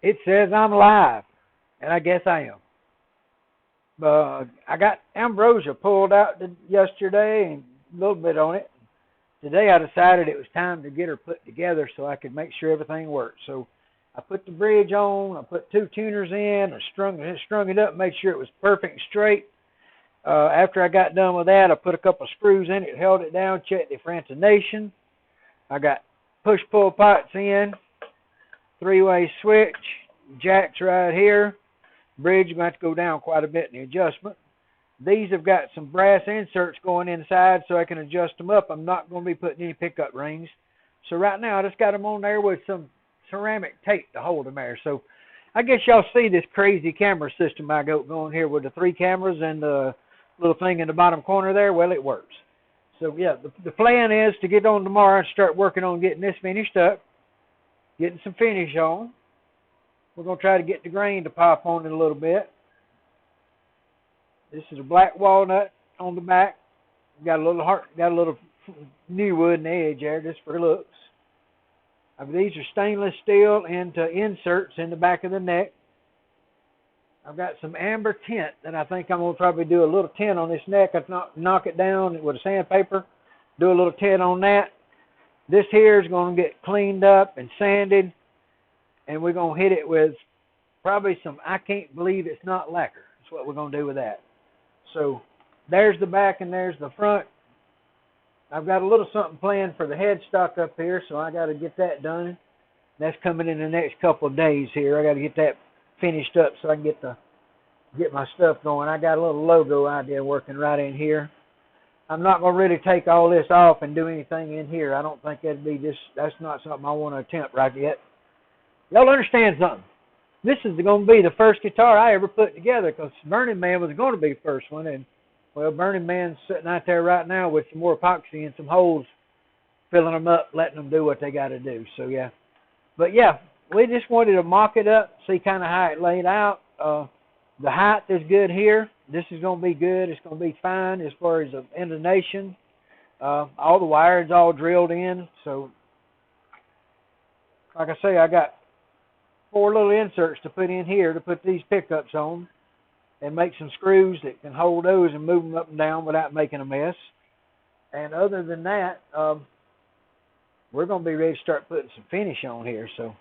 It says I'm live, and I guess I am. I got Ambrosia pulled out yesterday and a little bit on it. Today I decided it was time to get her put together so I could make sure everything worked. So I put the bridge on, I put 2 tuners in, I strung it up, made sure it was perfect and straight. After I got done with that, I put a couple of screws in it, held it down, checked the francination. I got push-pull pots in, 3-way switch, jacks right here. Bridge is going to have to go down quite a bit in the adjustment. These have got some brass inserts going inside so I can adjust them up. I'm not going to be putting any pickup rings. So right now I just got them on there with some ceramic tape to hold them there. So I guess y'all see this crazy camera system I got going here with the 3 cameras and the little thing in the bottom corner there. Well, it works. So yeah, the plan is to get on tomorrow and start working on getting this finished up, getting some finish on. We're going to try to get the grain to pop on it a little bit. This is a black walnut on the back. Got a little new wood in the edge there just for looks. These are stainless steel into inserts in the back of the neck. I've got some amber tint that I think I'm going to probably do a little tint on this neck. I'll knock it down with a sandpaper, do a little tint on that. This here is going to get cleaned up and sanded, and we're going to hit it with probably some I can't believe it's not lacquer. That's what we're going to do with that. So there's the back and there's the front. I've got a little something planned for the headstock up here, so I got to get that done. That's coming in the next couple of days here. I got to get that finished up so I can get my stuff going. I got a little logo idea working right in here. I'm not going to really take all this off and do anything in here. I don't think that's not something I want to attempt right yet. Y'all understand something? This is going to be the first guitar I ever put together because Burning Man was going to be the first one. And, well, Burning Man's sitting out there right now with some more epoxy and some holes, filling them up, letting them do what they got to do. So, yeah. But, yeah, we just wanted to mock it up, see kind of how it laid out. The height is good here. This is going to be good. It's going to be fine as far as the intonation. All the wiring's all drilled in. So, like I say, I got 4 little inserts to put in here to put these pickups on and make some screws that can hold those and move them up and down without making a mess. And other than that, we're going to be ready to start putting some finish on here. So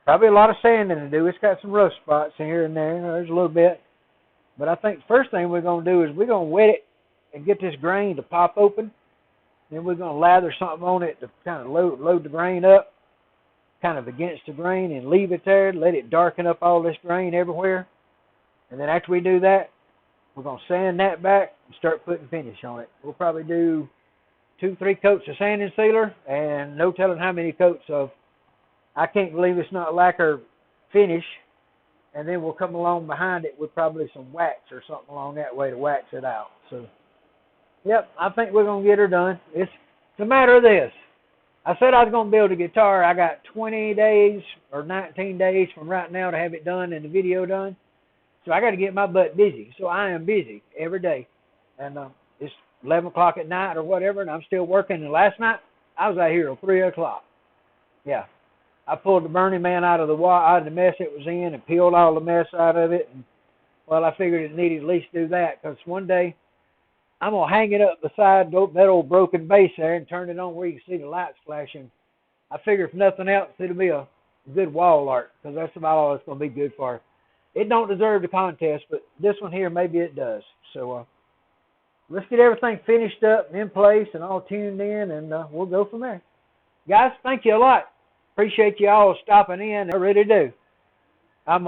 probably a lot of sanding to do. It's got some rough spots here and there. There's a little bit. But I think the first thing we're going to do is we're going to wet it and get this grain to pop open. Then we're going to lather something on it to kind of load the grain up, kind of against the grain, and leave it there, let it darken up all this grain everywhere. And then after we do that, we're going to sand that back and start putting finish on it. We'll probably do 2-3 coats of sanding sealer and no telling how many coats of I can't believe it's not lacquer finish. And then we'll come along behind it with probably some wax or something along that way to wax it out. So, yep, I think we're going to get her done. It's a matter of this. I said I was going to build a guitar. I got 20 days or 19 days from right now to have it done and the video done. So I got to get my butt busy. So I am busy every day. And it's 11 o'clock at night or whatever, and I'm still working. And last night, I was out here till 3 o'clock. Yeah. I pulled the Burning Man out of the mess it was in and peeled all the mess out of it. And, well, I figured it needed at least do that because one day I'm going to hang it up beside that old broken base there and turn it on where you can see the lights flashing. I figure if nothing else, it'll be a good wall art because that's about all it's going to be good for. It don't deserve the contest, but this one here, maybe it does. So let's get everything finished up and in place and all tuned in, and we'll go from there. Guys, thank you a lot. Appreciate you all stopping in. I really do. I've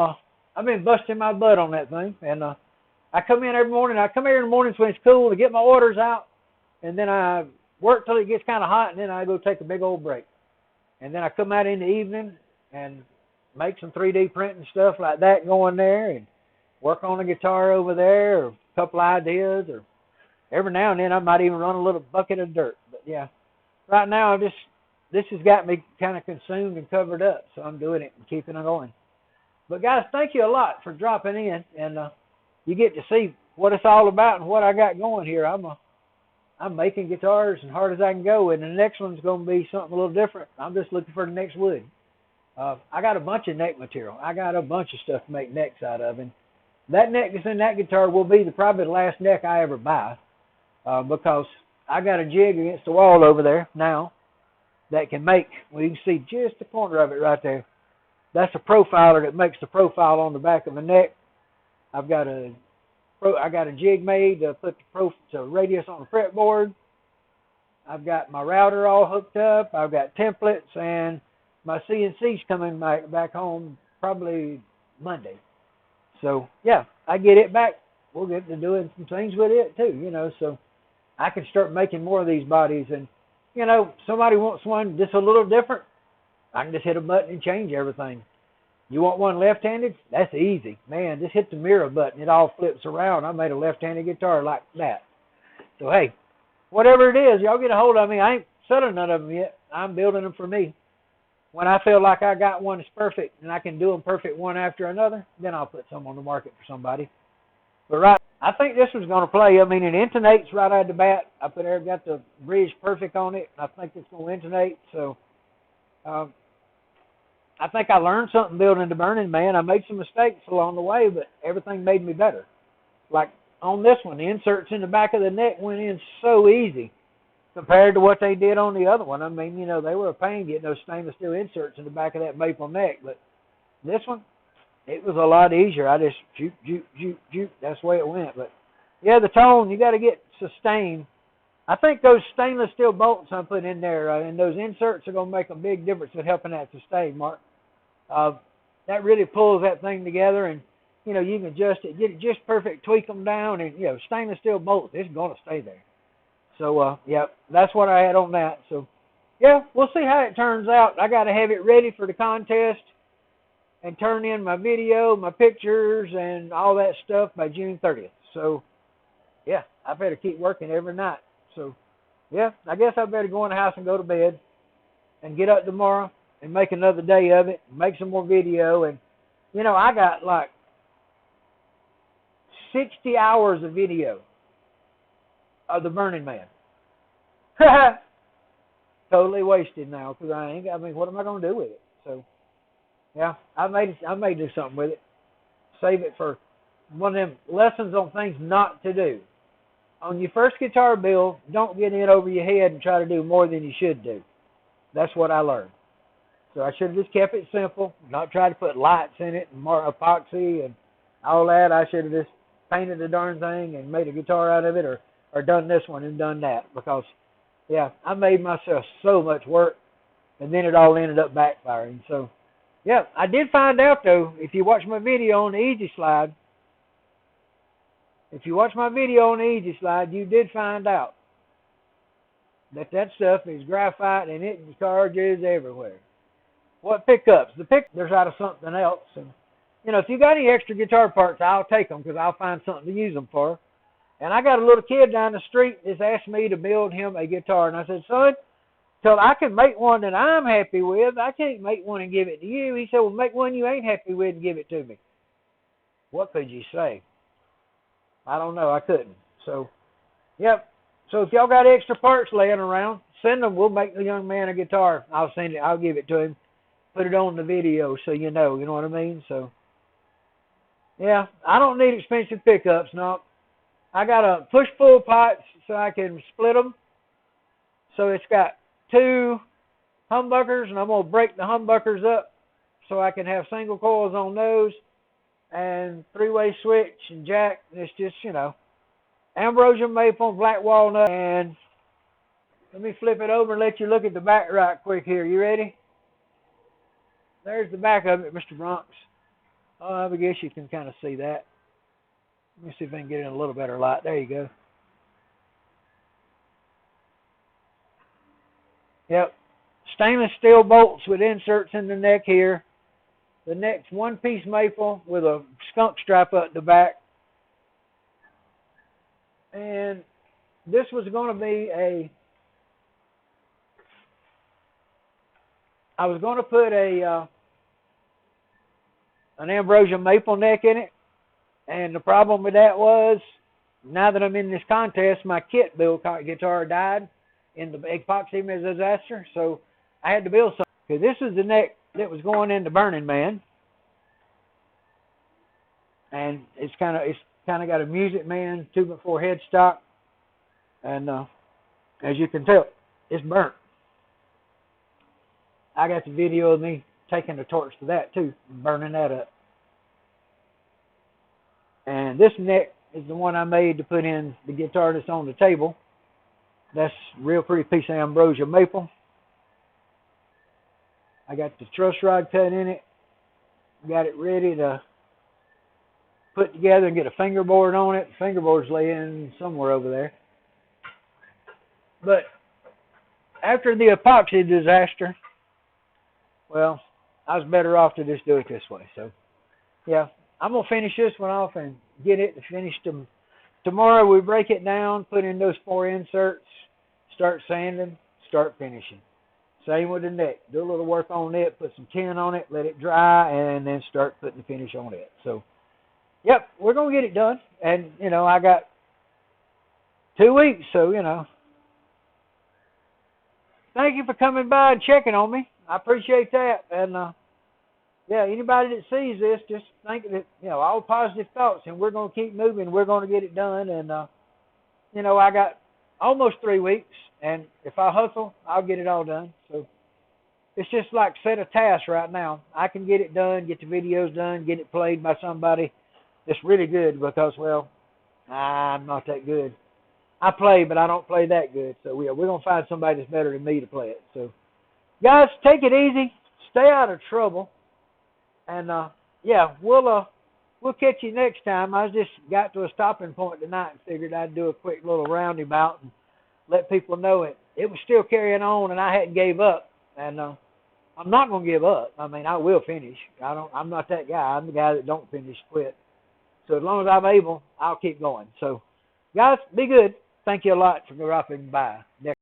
been busting my butt on that thing, and I come in every morning. I come here in the mornings when it's cool to get my orders out, and then I work till it gets kind of hot, and then I go take a big old break. And then I come out in the evening and make some 3D printing stuff like that going there and work on a guitar over there or a couple ideas, or every now and then I might even run a little bucket of dirt. But, yeah, right now this has got me kind of consumed and covered up, so I'm doing it and keeping it going. But, guys, thank you a lot for dropping in, and you get to see what it's all about and what I got going here. I'm making guitars as hard as I can go, and the next one's going to be something a little different. I'm just looking for the next wood. I got a bunch of neck material. I got a bunch of stuff to make necks out of, and that neck that's in that guitar will be probably the last neck I ever buy, because I got a jig against the wall over there now that can make, well, you can see just the corner of it right there. That's a profiler that makes the profile on the back of the neck. I got a jig made to put the radius on the fretboard. I've got my router all hooked up. I've got templates, and my CNC's coming back home probably Monday. So, yeah, I get it back. We'll get to doing some things with it, too, you know, so I can start making more of these bodies. And, you know, somebody wants one just a little different, I can just hit a button and change everything. You want one left-handed? That's easy. Man, just hit the mirror button. It all flips around. I made a left-handed guitar like that. So, hey, whatever it is, y'all get a hold of me. I ain't selling none of them yet. I'm building them for me. When I feel like I got one that's perfect and I can do them perfect one after another, then I'll put some on the market for somebody. But right, I think this one's going to play. I mean, it intonates right out of the bat. I got the bridge perfect on it. I think it's going to intonate. So I think I learned something building the Burning Man. I made some mistakes along the way, but everything made me better. Like on this one, the inserts in the back of the neck went in so easy compared to what they did on the other one. I mean, you know, they were a pain getting those stainless steel inserts in the back of that maple neck. But this one, it was a lot easier. I just shoot, shoot, shoot, shoot. That's the way it went. But, yeah, the tone, you got to get sustained. I think those stainless steel bolts I put in there and those inserts are going to make a big difference in helping that sustain, Mark. That really pulls that thing together, and, you know, you can adjust it, get it just perfect, tweak them down, and, you know, stainless steel bolts, it's going to stay there. So, yeah, that's what I had on that. So, yeah, we'll see how it turns out. I got to have it ready for the contest and turn in my video, my pictures, and all that stuff by June 30th. So, yeah, I better keep working every night. So, yeah, I guess I better go in the house and go to bed and get up tomorrow and make another day of it, make some more video. And, you know, I got like 60 hours of video of the Burning Man. Totally wasted now because I mean, what am I going to do with it? So, yeah, I may do something with it. Save it for one of them lessons on things not to do. On your first guitar build, don't get in over your head and try to do more than you should do. That's what I learned. So I should have just kept it simple, not tried to put lights in it and more epoxy and all that. I should have just painted the darn thing and made a guitar out of it, or done this one and done that, because, yeah, I made myself so much work, and then it all ended up backfiring. So, yeah, I did find out, though, if you watch my video on the Easy Slide, you did find out that stuff is graphite and it charges everywhere. What pickups? There's out of something else. And, you know, if you got any extra guitar parts, I'll take them because I'll find something to use them for. And I got a little kid down the street that's asked me to build him a guitar. And I said, son, till I can make one that I'm happy with, I can't make one and give it to you. He said, well, make one you ain't happy with and give it to me. What could you say? I don't know. I couldn't. So, yep. So if y'all got extra parts laying around, send them. We'll make the young man a guitar. I'll send it. I'll give it to him. Put it on the video so you know what I mean? So, yeah, I don't need expensive pickups, no. I got a push-pull pots so I can split them. So it's got 2 humbuckers, and I'm going to break the humbuckers up so I can have single coils on those, and 3-way switch and jack. It's just, you know, Ambrosia maple, black walnut, and let me flip it over and let you look at the back right quick here. You ready? There's the back of it, Mr. Bronx. I guess you can kind of see that. Let me see if I can get it in a little better light. There you go. Yep. Stainless steel bolts with inserts in the neck here. The neck's one-piece maple with a skunk stripe up the back. And this was going to be I was going to put an Ambrosia maple neck in it. And the problem with that was, now that I'm in this contest, my kit build guitar died in the epoxy disaster. So I had to build something. Okay, this is the neck that was going into Burning Man, and it's kind of got a Music Man 2x4 headstock, and as you can tell, it's burnt. I got the video of me taking the torch to that too, burning that up. And this neck is the one I made to put in the guitar that's on the table. That's a real pretty piece of Ambrosia maple. I got the truss rod cut in it. Got it ready to put together and get a fingerboard on it. The fingerboard's laying somewhere over there. But after the epoxy disaster, well, I was better off to just do it this way. So, yeah, I'm going to finish this one off and get it finished. Tomorrow we break it down, put in those 4 inserts, start sanding, start finishing. Same with the neck. Do a little work on it, put some tin on it, let it dry, and then start putting the finish on it. So, yep, we're going to get it done. And, you know, I got 2 weeks, so, you know. Thank you for coming by and checking on me. I appreciate that. And, yeah, anybody that sees this, just think that, you know, all positive thoughts, and we're going to keep moving. We're going to get it done. And, you know, I got almost 3 weeks, and if I hustle, I'll get it all done. So it's just like set a task right now. I can get it done, get the videos done, get it played by somebody that's really good because, well, I'm not that good. I play, but I don't play that good. So we're going to find somebody that's better than me to play it. So, guys, take it easy. Stay out of trouble. And, yeah, we'll catch you next time. I just got to a stopping point tonight and figured I'd do a quick little roundabout and let people know it was still carrying on and I hadn't gave up. And I'm not going to give up. I mean, I will finish. I'm not that guy. I'm the guy that don't finish, quit. So as long as I'm able, I'll keep going. So, guys, be good. Thank you a lot for dropping by.